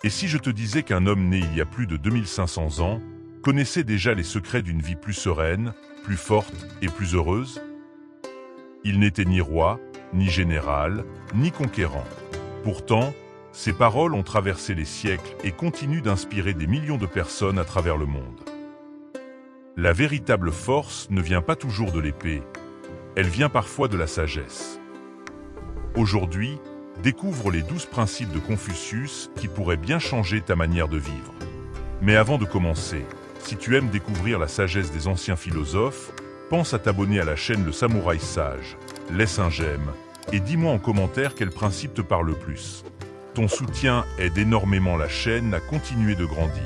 Et si je te disais qu'un homme né il y a plus de 2500 ans connaissait déjà les secrets d'une vie plus sereine, plus forte et plus heureuse? Il n'était ni roi, ni général, ni conquérant. Pourtant, ses paroles ont traversé les siècles et continuent d'inspirer des millions de personnes à travers le monde. La véritable force ne vient pas toujours de l'épée, elle vient parfois de la sagesse. Aujourd'hui, découvre les 12 principes de Confucius qui pourraient bien changer ta manière de vivre. Mais avant de commencer, si tu aimes découvrir la sagesse des anciens philosophes, pense à t'abonner à la chaîne Le Samouraï Sage, laisse un j'aime et dis-moi en commentaire quel principe te parle le plus. Ton soutien aide énormément la chaîne à continuer de grandir.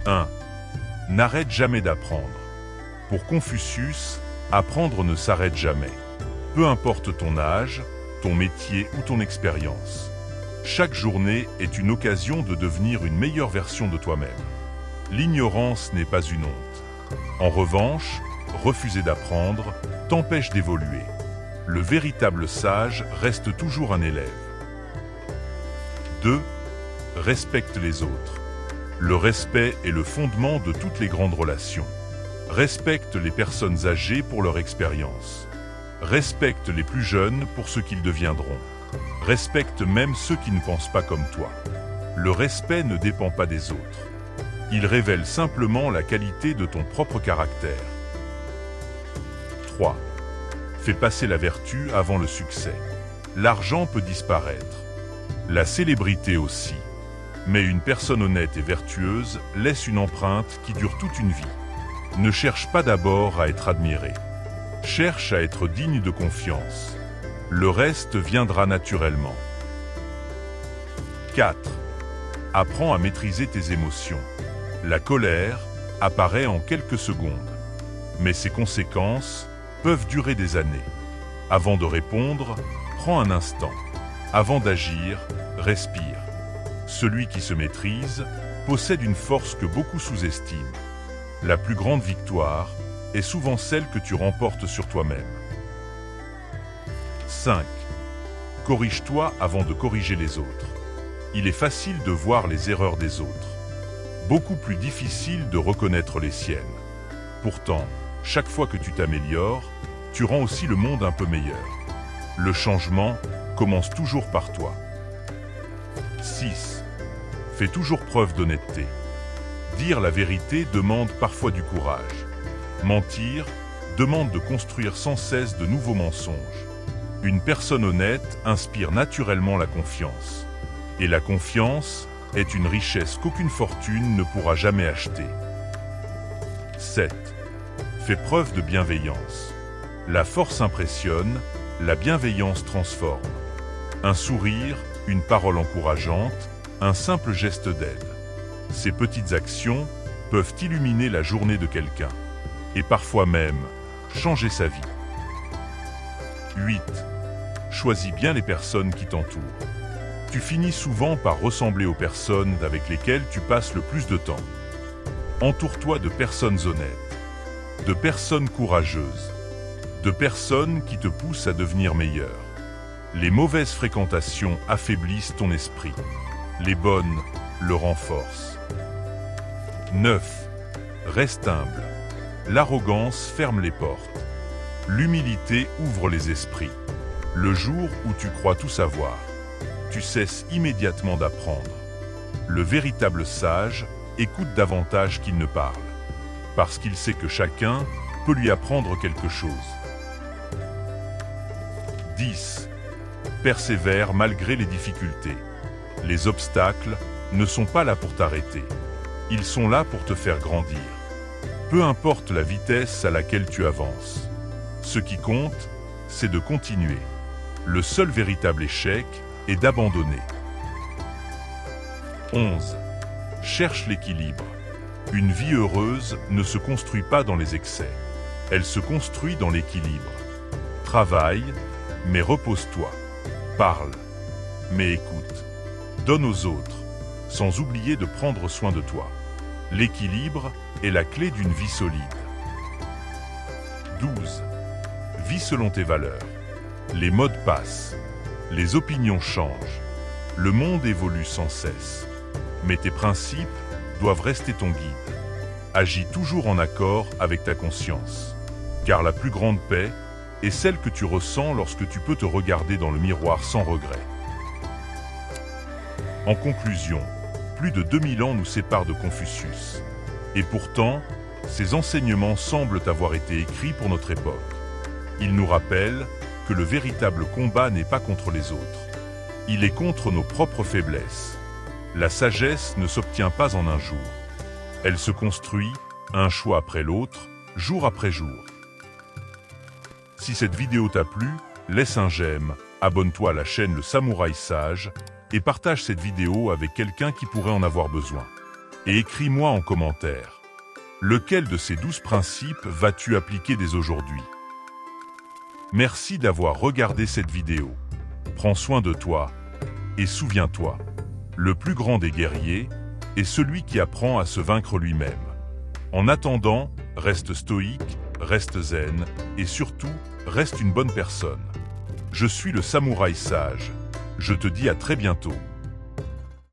1. N'arrête jamais d'apprendre. Pour Confucius, apprendre ne s'arrête jamais. Peu importe ton âge, ton métier ou ton expérience. Chaque journée est une occasion de devenir une meilleure version de toi-même. L'ignorance n'est pas une honte. En revanche, refuser d'apprendre t'empêche d'évoluer. Le véritable sage reste toujours un élève. 2. Respecte les autres. Le respect est le fondement de toutes les grandes relations. Respecte les personnes âgées pour leur expérience. Respecte les plus jeunes pour ce qu'ils deviendront. Respecte même ceux qui ne pensent pas comme toi. Le respect ne dépend pas des autres. Il révèle simplement la qualité de ton propre caractère. 3. Fais passer la vertu avant le succès. L'argent peut disparaître. La célébrité aussi. Mais une personne honnête et vertueuse laisse une empreinte qui dure toute une vie. Ne cherche pas d'abord à être admiré. Cherche à être digne de confiance. Le reste viendra naturellement. 4. Apprends à maîtriser tes émotions. La colère apparaît en quelques secondes, mais ses conséquences peuvent durer des années. Avant de répondre, prends un instant. Avant d'agir, respire. Celui qui se maîtrise possède une force que beaucoup sous-estiment. La plus grande victoire est souvent celle que tu remportes sur toi-même. 5. Corrige-toi avant de corriger les autres. Il est facile de voir les erreurs des autres. Beaucoup plus difficile de reconnaître les siennes. Pourtant, chaque fois que tu t'améliores, tu rends aussi le monde un peu meilleur. Le changement commence toujours par toi. 6. Fais toujours preuve d'honnêteté. Dire la vérité demande parfois du courage. Mentir demande de construire sans cesse de nouveaux mensonges. Une personne honnête inspire naturellement la confiance. Et la confiance est une richesse qu'aucune fortune ne pourra jamais acheter. 7. Fais preuve de bienveillance. La force impressionne, la bienveillance transforme. Un sourire, une parole encourageante, un simple geste d'aide. Ces petites actions peuvent illuminer la journée de quelqu'un. Et parfois même, changer sa vie. 8. Choisis bien les personnes qui t'entourent. Tu finis souvent par ressembler aux personnes avec lesquelles tu passes le plus de temps. Entoure-toi de personnes honnêtes, de personnes courageuses, de personnes qui te poussent à devenir meilleur. Les mauvaises fréquentations affaiblissent ton esprit. Les bonnes le renforcent. 9. Reste humble. L'arrogance ferme les portes. L'humilité ouvre les esprits. Le jour où tu crois tout savoir, tu cesses immédiatement d'apprendre. Le véritable sage écoute davantage qu'il ne parle, parce qu'il sait que chacun peut lui apprendre quelque chose. 10. Persévère malgré les difficultés. Les obstacles ne sont pas là pour t'arrêter. Ils sont là pour te faire grandir. Peu importe la vitesse à laquelle tu avances. Ce qui compte, c'est de continuer. Le seul véritable échec est d'abandonner. 11. Cherche l'équilibre. Une vie heureuse ne se construit pas dans les excès. Elle se construit dans l'équilibre. Travaille, mais repose-toi. Parle, mais écoute. Donne aux autres, sans oublier de prendre soin de toi. L'équilibre est la clé d'une vie solide. 12. Vis selon tes valeurs. Les modes passent, les opinions changent. Le monde évolue sans cesse, mais tes principes doivent rester ton guide. Agis toujours en accord avec ta conscience, car la plus grande paix est celle que tu ressens lorsque tu peux te regarder dans le miroir sans regret. En conclusion, plus de 2000 ans nous séparent de Confucius. Et pourtant, ses enseignements semblent avoir été écrits pour notre époque. Ils nous rappellent que le véritable combat n'est pas contre les autres. Il est contre nos propres faiblesses. La sagesse ne s'obtient pas en un jour. Elle se construit, un choix après l'autre, jour après jour. Si cette vidéo t'a plu, laisse un j'aime, abonne-toi à la chaîne Le Samouraï Sage et partage cette vidéo avec quelqu'un qui pourrait en avoir besoin. Et écris-moi en commentaire. Lequel de ces 12 principes vas-tu appliquer dès aujourd'hui? Merci d'avoir regardé cette vidéo. Prends soin de toi et souviens-toi, le plus grand des guerriers est celui qui apprend à se vaincre lui-même. En attendant, reste stoïque, reste zen et surtout, reste une bonne personne. Je suis le Samouraï Sage. Je te dis à très bientôt.